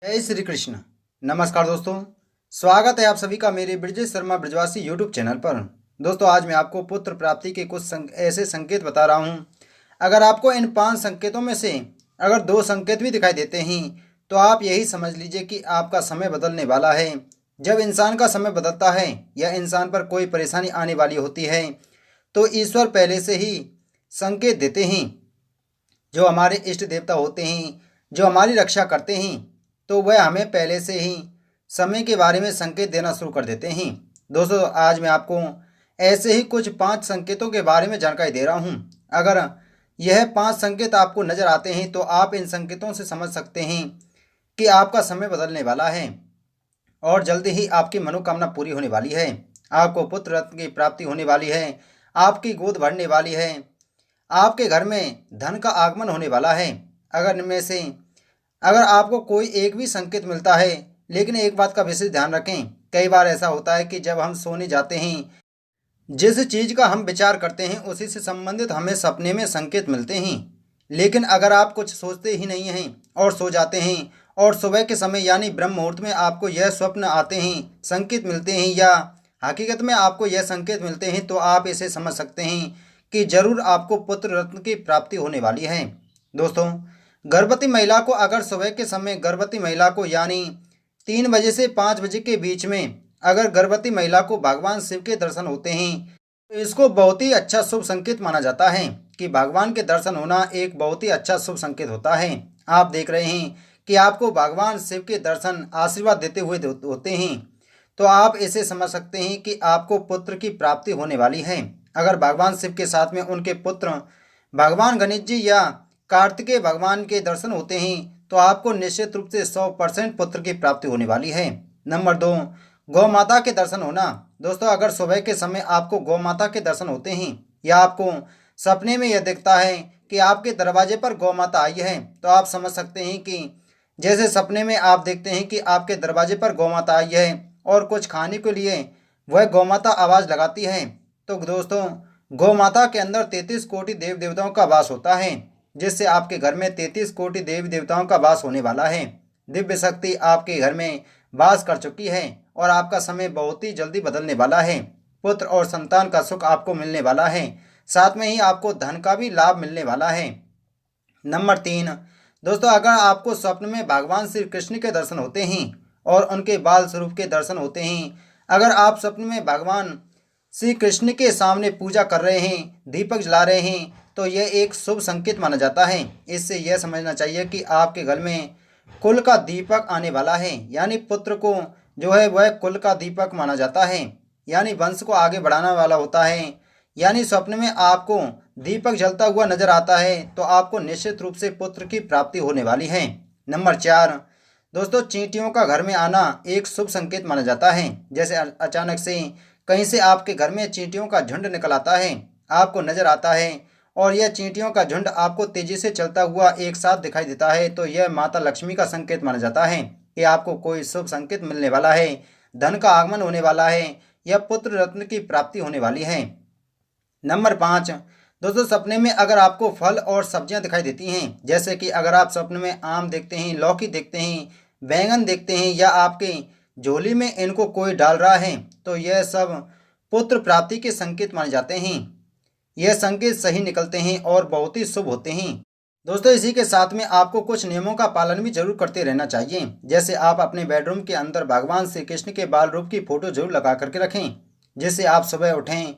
जय श्री कृष्ण। नमस्कार दोस्तों, स्वागत है आप सभी का मेरे ब्रजेश शर्मा ब्रजवासी यूट्यूब चैनल पर। दोस्तों आज मैं आपको पुत्र प्राप्ति के कुछ ऐसे संकेत बता रहा हूँ। अगर आपको इन 5 संकेतों में से अगर 2 संकेत भी दिखाई देते हैं तो आप यही समझ लीजिए कि आपका समय बदलने वाला है। जब इंसान का समय बदलता है या इंसान पर कोई परेशानी आने वाली होती है तो ईश्वर पहले से ही संकेत देते हैं। जो हमारे इष्ट देवता होते हैं, जो हमारी रक्षा करते हैं, तो वह हमें पहले से ही समय के बारे में संकेत देना शुरू कर देते हैं। दोस्तों आज मैं आपको ऐसे ही कुछ 5 संकेतों के बारे में जानकारी दे रहा हूँ। अगर यह 5 संकेत आपको नज़र आते हैं तो आप इन संकेतों से समझ सकते हैं कि आपका समय बदलने वाला है और जल्दी ही आपकी मनोकामना पूरी होने वाली है। आपको पुत्र रत्न की प्राप्ति होने वाली है, आपकी गोद भरने वाली है, आपके घर में धन का आगमन होने वाला है। अगर इनमें से अगर आपको कोई एक भी संकेत मिलता है, लेकिन एक बात का विशेष ध्यान रखें, कई बार ऐसा होता है कि जब हम सोने जाते हैं, जिस चीज़ का हम विचार करते हैं उसी से संबंधित हमें सपने में संकेत मिलते हैं। लेकिन अगर आप कुछ सोचते ही नहीं हैं और सो जाते हैं और सुबह के समय यानी ब्रह्म मुहूर्त में आपको यह स्वप्न आते हैं, संकेत मिलते हैं या हकीकत में आपको यह संकेत मिलते हैं, तो आप इसे समझ सकते हैं कि जरूर आपको पुत्र रत्न की प्राप्ति होने वाली है। दोस्तों गर्भवती महिला को अगर सुबह के समय गर्भवती महिला को यानी 3 बजे से 5 बजे के बीच में अगर गर्भवती महिला को भगवान शिव के दर्शन होते हैं तो इसको बहुत ही अच्छा शुभ संकेत माना जाता है कि भगवान के दर्शन होना एक बहुत ही अच्छा शुभ संकेत होता है। आप देख रहे हैं कि आपको भगवान शिव के दर्शन आशीर्वाद देते हुए होते हैं, तो आप इसे समझ सकते हैं कि आपको पुत्र की प्राप्ति होने वाली है। अगर भगवान शिव के साथ में उनके पुत्र भगवान गणेश जी या कार्तिकेय भगवान के दर्शन होते हैं तो आपको निश्चित रूप से 100% पुत्र की प्राप्ति होने वाली है। नंबर 2, गौ माता के दर्शन होना। दोस्तों अगर सुबह के समय आपको गौ माता के दर्शन होते हैं या आपको सपने में यह दिखता है कि आपके दरवाजे पर गौ माता आई है, तो आप समझ सकते हैं कि जैसे सपने में आप देखते हैं कि आपके दरवाजे पर गौ माता आई है और कुछ खाने के लिए वह गौ माता आवाज़ लगाती है, तो दोस्तों गौ माता के अंदर 33 कोटि देव देवताओं का वास होता है, जिससे आपके घर में 33 कोटि देवी देवताओं का वास होने वाला है। दिव्य शक्ति आपके घर में वास कर चुकी है और आपका समय बहुत ही जल्दी बदलने वाला है। पुत्र और संतान का सुख आपको मिलने वाला है, साथ में ही आपको धन का भी लाभ मिलने वाला है। नंबर 3, दोस्तों अगर आपको स्वप्न में भगवान श्री कृष्ण के दर्शन होते हैं और उनके बाल स्वरूप के दर्शन होते हैं, अगर आप स्वप्न में भगवान श्री कृष्ण के सामने पूजा कर रहे हैं, दीपक जला रहे हैं, तो यह एक शुभ संकेत माना जाता है। इससे यह समझना चाहिए कि आपके घर में कुल का दीपक आने वाला है, यानी पुत्र को जो है वह कुल का दीपक माना जाता है, यानी वंश को आगे बढ़ाने वाला होता है। यानी स्वप्न में आपको दीपक जलता हुआ नजर आता है तो आपको निश्चित रूप से पुत्र की प्राप्ति होने वाली है। नंबर 4, दोस्तों चींटियों का घर में आना एक शुभ संकेत माना जाता है। जैसे अचानक से कहीं से आपके घर में चींटियों का झुंड निकल आता है, आपको नजर आता है और यह चींटियों का झुंड आपको तेजी से चलता हुआ एक साथ दिखाई देता है, तो यह माता लक्ष्मी का संकेत माना जाता है कि आपको कोई शुभ संकेत मिलने वाला है, धन का आगमन होने वाला है या पुत्र रत्न की प्राप्ति होने वाली है। नंबर 5, दोस्तों सपने में अगर आपको फल और सब्जियां दिखाई देती हैं, जैसे कि अगर आप सपने में आम देखते हैं, लौकी देखते हैं, बैंगन देखते हैं या आपके झोली में इनको कोई डाल रहा है, तो यह सब पुत्र प्राप्ति के संकेत माने जाते हैं। यह संकेत सही निकलते हैं और बहुत ही शुभ होते हैं। दोस्तों इसी के साथ में आपको कुछ नियमों का पालन भी जरूर करते रहना चाहिए। जैसे आप अपने बेडरूम के अंदर भगवान श्री कृष्ण के बाल रूप की फोटो जरूर लगा करके रखें, जिससे आप सुबह उठें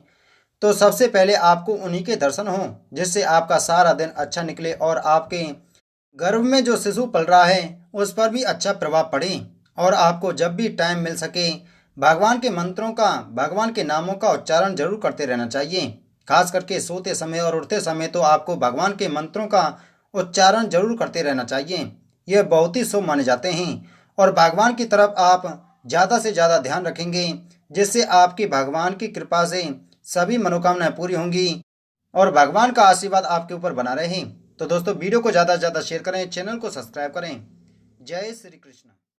तो सबसे पहले आपको उन्हीं के दर्शन हों, जिससे आपका सारा दिन अच्छा निकले और आपके गर्भ में जो शिशु पल रहा है उस पर भी अच्छा प्रभाव पड़े। और आपको जब भी टाइम मिल सके भगवान के मंत्रों का, भगवान के नामों का उच्चारण जरूर करते रहना चाहिए। खास करके सोते समय और उठते समय तो आपको भगवान के मंत्रों का उच्चारण जरूर करते रहना चाहिए। यह बहुत ही शुभ माने जाते हैं और भगवान की तरफ आप ज़्यादा से ज़्यादा ध्यान रखेंगे, जिससे आपकी भगवान की कृपा से सभी मनोकामनाएं पूरी होंगी और भगवान का आशीर्वाद आपके ऊपर बना रहे। तो दोस्तों वीडियो को ज़्यादा से ज़्यादा शेयर करें, चैनल को सब्सक्राइब करें। जय श्री कृष्ण।